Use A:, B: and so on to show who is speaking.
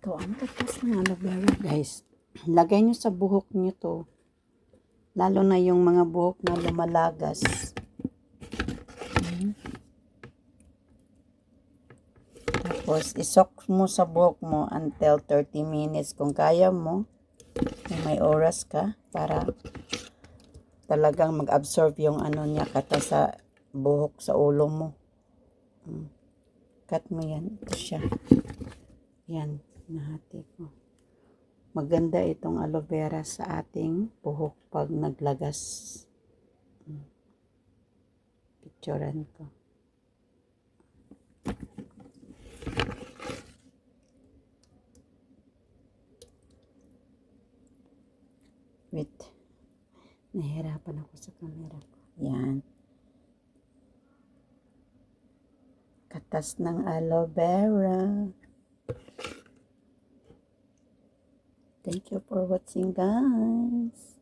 A: Ito, ang tatas ng aloe vera, guys. Lagay nyo sa buhok nyo to. Lalo na yung mga buhok na lumalagas. Tapos, isok mo sa buhok mo until 30 minutes. Kung kaya mo, may oras ka para talagang mag-absorb yung ano niya kata sa buhok sa ulo mo. Cut mo yan. Ito siya. Yan. Nahati ko. Maganda itong aloe vera sa ating buhok pag naglagas. Picturean ko. Wait. Nahirapan ako sa camera ko. Yan. Katas ng aloe vera. Thank you for watching, guys.